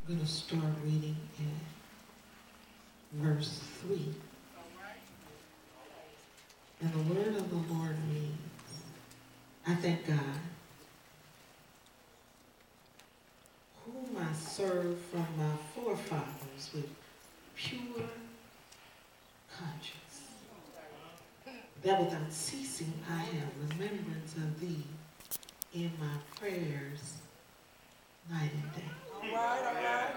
I'm going to start reading in verse 3. And the word of the Lord reads, I thank God, whom I serve from my forefathers with pure conscience, that without ceasing I have remembrance of thee in my prayers night and day. All right.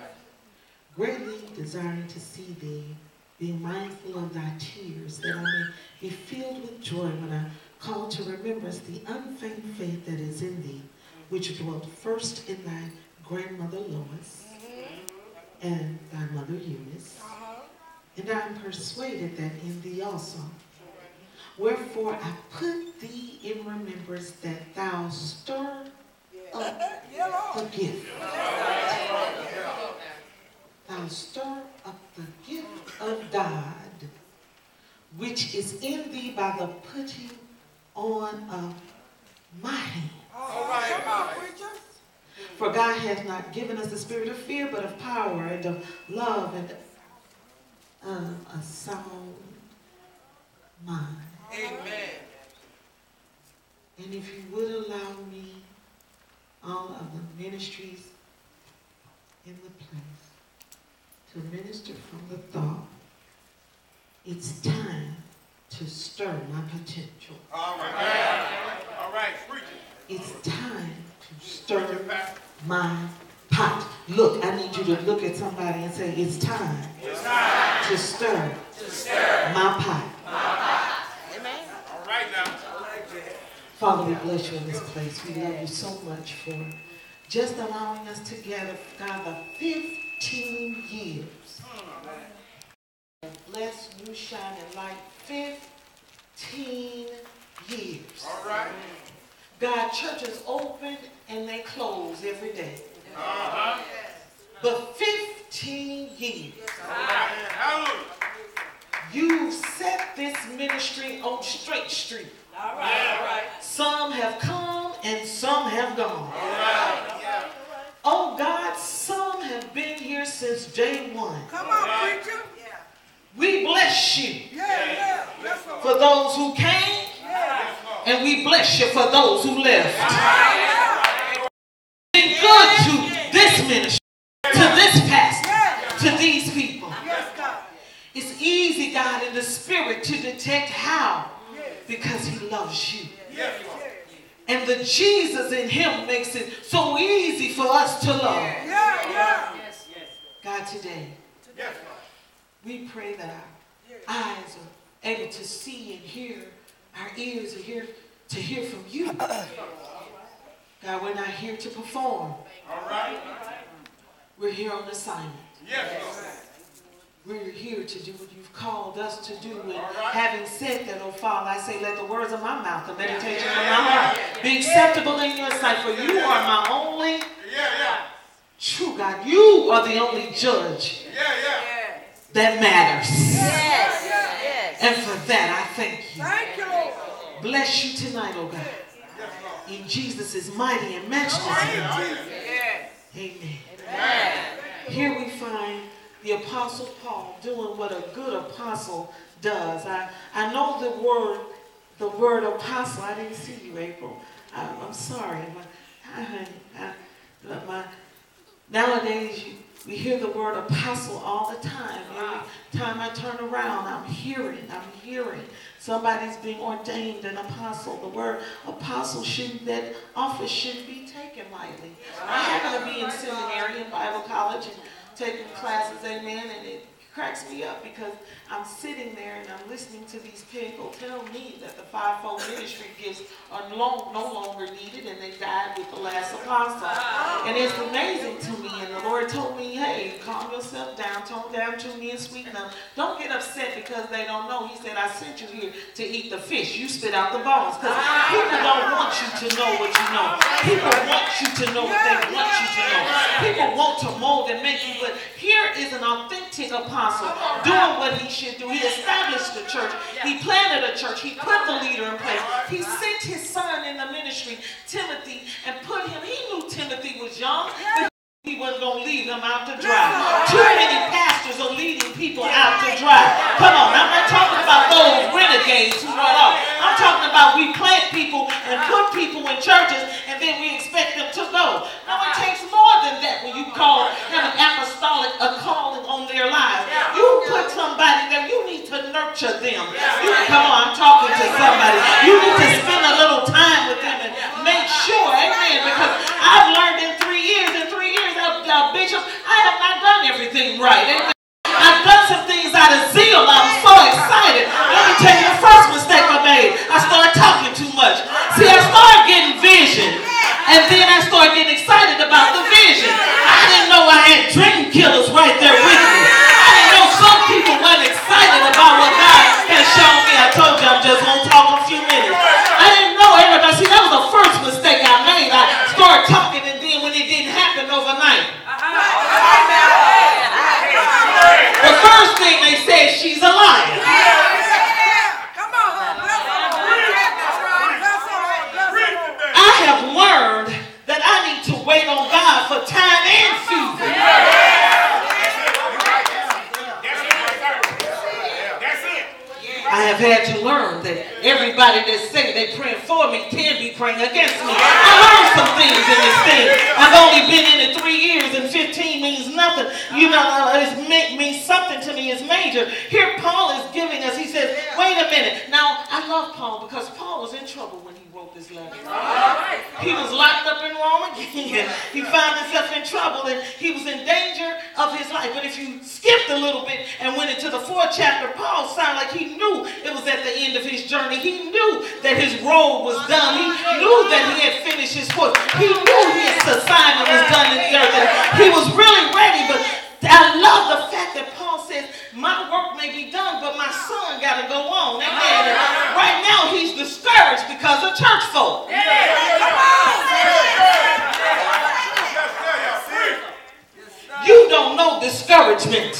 Greatly desiring to see thee, being mindful of thy tears, that I may be filled with joy when I call to remembrance the unfeigned faith that is in thee, which dwelt first in thy grandmother Lois and thy mother Eunice. And I am persuaded that in thee also. Wherefore I put thee in remembrance that thou stir up the gift. Thou stir up the gift of God, which is in thee by the putting on of my hand. All right. For God hath not given us the spirit of fear, but of power and of love and of a sound mind. Amen. And if you would allow me, all of the ministries in the place, to minister from the thought, it's time to stir my potential. All right. All right. Preach it. It's time to stir my pot. Look, I need you to look at somebody and say, it's time to stir my pot. Amen. All right now. Father, we bless you in this place. We love you so much for just allowing us to gather, God, the 15 years. Bless New Shining Light, 15 years. All right. God, churches open and they close every day. Uh-huh. But 15 years. All right. You set this ministry on straight street. All right. All right. Some have come and some have gone. All right. Yeah. Oh God, some have been here since day one. Come on, preacher. Yeah. We bless you for those who came, and we bless you for those who left. Been good to this ministry, to this pastor, to these people. It's easy, God, in the spirit to detect how, because he loves you. And the Jesus in him makes it so easy for us to love. God, today, we pray that our eyes are able to see and hear, our ears are here to hear from you. God, we're not here to perform. All right. We're here on assignment. Yes. We're here to do what you've called us to do. And having said that, oh Father, I say, let the words of my mouth, the meditation of my heart be acceptable in your sight. For you are my only true God. You are the only judge that matters. And for that, I thank you. Bless you tonight, oh God. In Jesus' mighty and matchless name. Amen. Here we find the Apostle Paul doing what a good apostle does. I know the word apostle. I didn't see you, April. I'm sorry. Nowadays, we hear the word apostle all the time. Every time I turn around, I'm hearing. Somebody's being ordained an apostle. The word apostle that office shouldn't be taken lightly. I happen to be in seminary and Bible college and taking classes, amen, and it cracks me up because I'm sitting there and I'm listening to these people tell me that the fivefold ministry gifts are no longer needed and they died with the last apostle. And it's amazing to me, and the Lord told me, hey, calm yourself down, tone down to me and sweeten them. Don't get upset because they don't know. He said, I sent you here to eat the fish. You spit out the bones. Because people don't want you to know what you know. People want you to know what they want you to know. People want to mold and make you, but here is an authentic apostle doing what he should do. He established the church. He planted a church. He put the leader in place. He sent his son in the ministry, Timothy, and put him. He knew Timothy was young, but he he wasn't going to leave them out to dry. Too many pastors are leading people out to dry. Come on, I'm not talking about those renegades who run off. I'm talking about we plant people and put people in churches and then we expect them to go. No, it takes more than that when you have an apostolic calling on their lives. You put somebody there, you need to nurture them. Come on, I'm talking to somebody. You need to spend a little time with them and make sure, amen, because I've learned in 3 years, Bishop, I have not done everything right. Amen. I've done some things out of zeal. I'm so excited. Let me tell you the first mistake I made. I started talking too much. See, I started getting vision, and then I started getting excited about the vision. I didn't know I had dream killers right there with me. I didn't know some people weren't excited about what God has shown me. I told you I'm just going to talk a few minutes. I didn't know everybody. See, that was the first mistake I made. I started talking, and then when it didn't happen overnight. The first thing they said, she's a liar. I have learned that I need to wait on God for time and season. I have had to learn that everybody that say they praying for me can be praying against me. I learned some things in this thing. I've only been in it 3 years, and 15 means nothing. You know, it means something to me. It's major. Here Paul is giving us, he says, wait a minute. Now, I love Paul because Paul was in trouble when he wrote this letter. He was locked up in Rome again. He found himself in trouble, and he was in danger of his life. But if you skipped a little bit and went into the 4th chapter, Paul sounded like he knew it was at the end of his journey. He knew that his role was done. He knew that he had finished his course. He knew his assignment was done in the earth. And he was really ready. But I love the fact that Paul says, my work may be done, but my son got to go on. Amen. And right now he's discouraged because of church folk. You don't know discouragement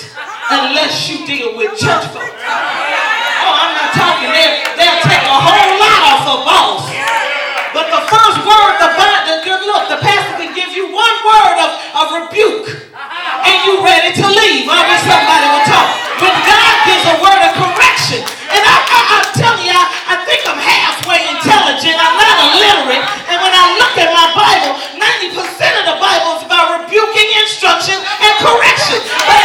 unless you deal with church folk. Oh, I'm not talking. They'll take a whole lot off a boss. But the first word, the pastor can give you one word of rebuke, and you ready to leave. I wish somebody would talk. But God gives a word of correction. And I'm telling you, I think I'm halfway intelligent. I'm not illiterate. And when I look at my Bible, 90% of the Bible is about rebuking, instruction, and correction. But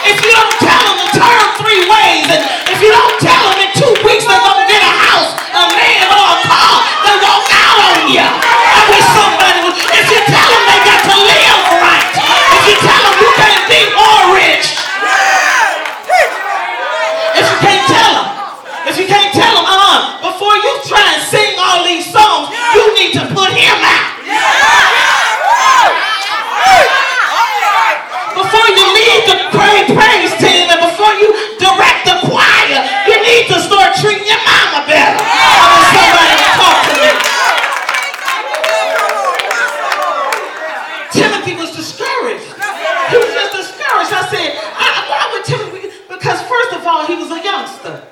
if you don't tell them to turn 3 ways, and if you don't tell them in 2 weeks they're going to get a house, a man, or a car, they walk out on you. I wish somebody would. If you tell them they got to live right, if you tell them you can't be more rich, if you can't tell them, before you try and sing all these songs, you need to put him out. Before you lead the praise team and before you direct the choir, you need to start treating your mama better. I want somebody to talk to me. Timothy was discouraged. He was just discouraged. I said, why would Timothy? Because first of all, he was a youngster.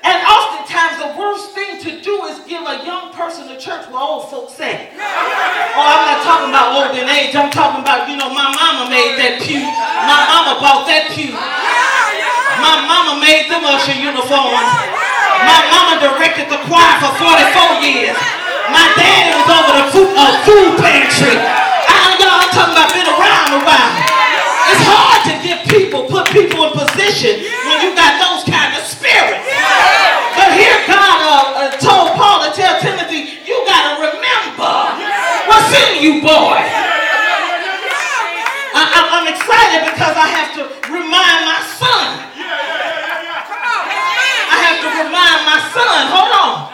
And oftentimes the worst thing to do is give a young person to church where old folks say. Oh, I'm not talking about old in age. I'm talking about, my mama made that pew. My mama bought that pew. My mama made them usher uniforms. My mama directed the choir for 44 years. My daddy was over the food pantry. I'm talking about been around a while. It's hard to put people in position when you got those kind of spirits. But here God told Paul to tell Timothy, you got to remember what's in you, boy. I'm excited because I have to remind my son. I have to remind my son, hold on.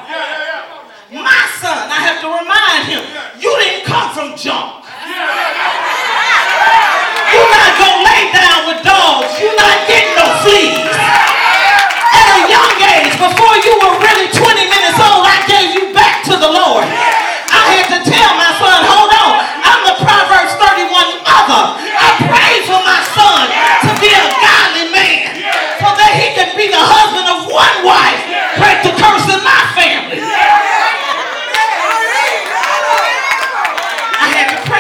My son, I have to remind him, you didn't come from junk. You're not going to lay down with dogs. You're not getting no fleas. At a young age, before you were really 20 minutes old, I gave you back to the Lord. I had to tell my son, hold on, I'm the Proverbs 31 mother. I prayed for my son to be a godly man so that he can be the husband of one wife, break the curse in my family. I had to pray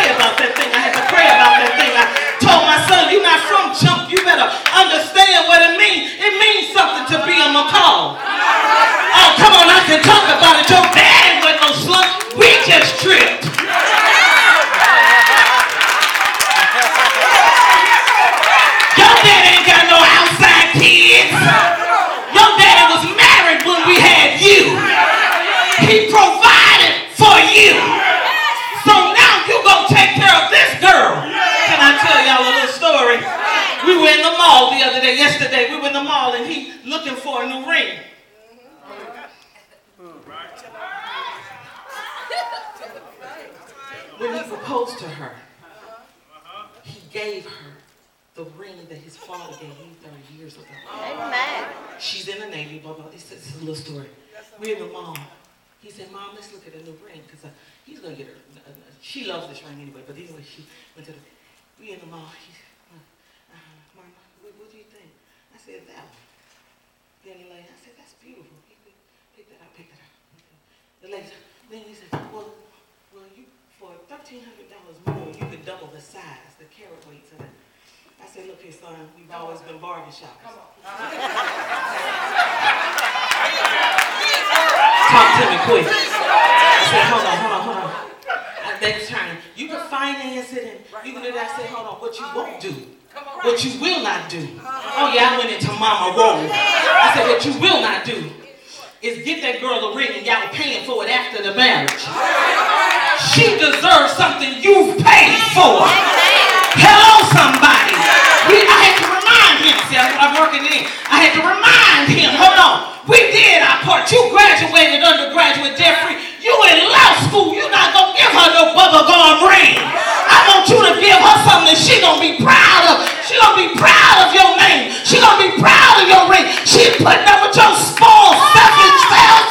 mall the other day, yesterday. We were in the mall and he looking for a new ring. When he proposed to her, he gave her the ring that his father gave him 30 years ago. Amen. She's in the Navy, blah, blah. It's a little story. We're in the mall. He said, Mom, let's look at a new ring, because he's going to get her. She loves this ring anyway, but anyway, she went to the, we in the mall. Mama, what do you think? I said, that one. Then the lady, I said, that's beautiful. Pick that up, pick that up. The lady, then he said, well, you, for $1,300 more, you could double the size, the carat weight to that. I said, look here, son, we've always been bargain shoppers. Talk to me quick. I said, hold on. They was trying, you can finance it and you can do that. I said, hold on, what you won't do, what you will not do. Oh yeah, I went into Mama Roll. I said, what you will not do is get that girl a ring and y'all paying for it after the marriage. She deserves something you've paid for. Hello, somebody. I had to remind him. See, I'm working it in. I had to remind him. Hold on. We did our part. You graduated undergraduate, Jeffrey. You in law school. You're not going to give her no bubblegum ring. I want you to give her something that she's going to be proud of. She's going to be proud of your name. She's going to be proud of your ring. She's putting up with your spoiled, selfish self.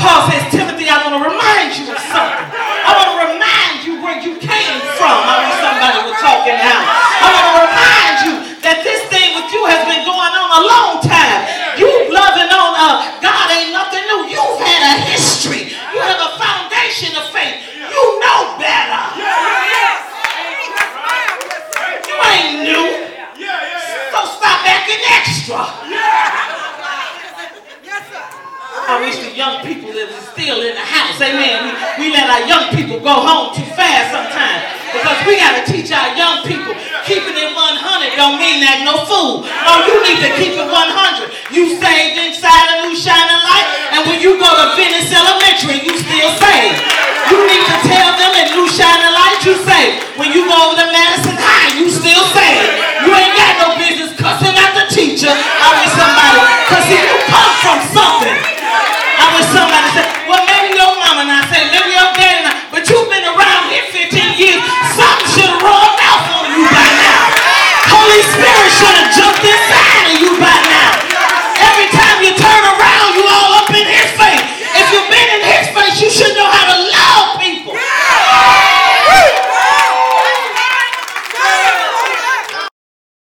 Paul says, Timothy, I want to remind you of something. I want to remind you where you came from. I wish somebody was talking now. I want to remind you that this thing with you has been going on a long time. You loving on God ain't nothing new. You've had a history. You have a foundation of faith. You know better. You ain't new. So stop acting extra. I wish the young people that was still in the house, amen. We let our young people go home too fast sometimes because we got to teach our young people keeping it 100 don't mean that no fool. No, you need to keep it 100. You saved inside a new shining light.